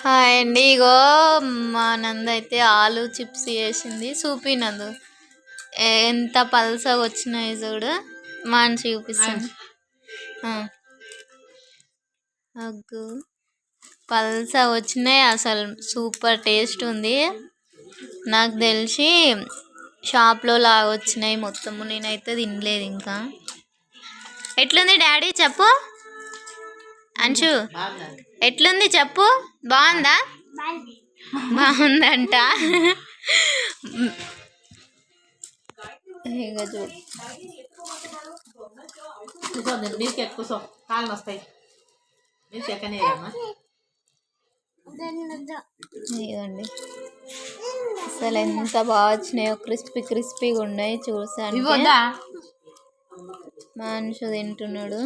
Hi అండి. ఇగో మా నందైతే ఆలు చిప్స్ చేసింది. చూపినందు ఎంత పల్సగా వచ్చినాయి చూడు. మంచి చూపిస్తాను. అగ్గు పల్సగా వచ్చినాయి. అసలు సూపర్ టేస్ట్ ఉంది. నాకు తెలిసి షాప్లో లాగా వచ్చినాయి మొత్తము. నేనైతే తినలేదు ఇంకా. ఎట్లుంది డాడీ చెప్పు. అంచు ఎట్లుంది చెప్పు. బాగుందా? బాగుందంట. ఇంకా చూడు ఇవ్వండి. అసలు ఎంత బాగా వచ్చినాయో. క్రిస్పీ క్రిస్పీగా ఉన్నాయి. చూసాను మనిషి తింటున్నాడు.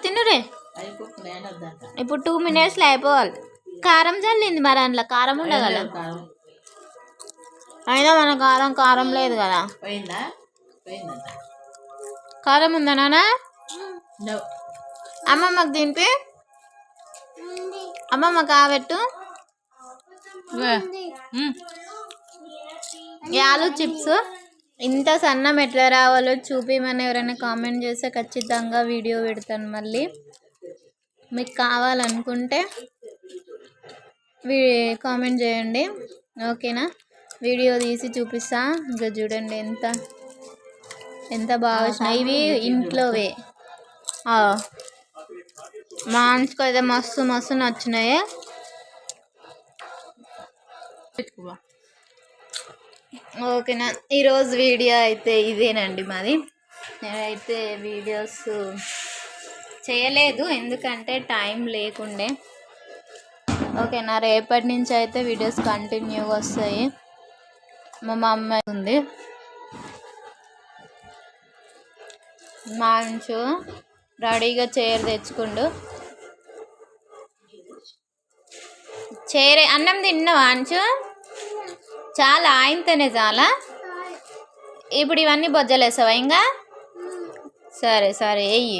తినురే. ఇప్పుడు 2 minutesలో అయిపోవాలి. కారం చల్లింది మరి. అందులో కారం ఉండగల. అయినా మన కారం లేదు కదా. కారం ఉందా నాన్న? అమ్మమ్మకు దింపి. అమ్మమ్మ కాబెట్టు. ఆలు చిప్స్ ఇంత సన్నం ఎట్లా రావాలో చూపిమని ఎవరైనా కామెంట్ చేస్తే ఖచ్చితంగా వీడియో పెడతాను. మళ్ళీ మీకు కావాలనుకుంటే కామెంట్ చేయండి, ఓకేనా? వీడియో తీసి చూపిస్తా. ఇంకా చూడండి ఎంత బాగా వచ్చినాయి. ఇవి ఇంట్లోవే. మాన్స్కి అయితే మస్తు నచ్చినాయి. ఓకేనా? ఈరోజు వీడియో అయితే ఇదేనండి మాది. నేనైతే వీడియోస్ చేయలేదు ఎందుకంటే టైం లేకుండే. ఓకేనా? రేపటి నుంచి అయితే వీడియోస్ కంటిన్యూగా వస్తాయి. మా అమ్మాయి ఉంది. మంచు రెడీగా చైర్ తెచ్చుకుండు. చైర్ అన్నం తిన్నావా అంచు? చాలా ఆయనతోనే చాలా. ఇప్పుడు ఇవన్నీ బొజ్జలేసావా ఇంకా? సరే వెయ్యి.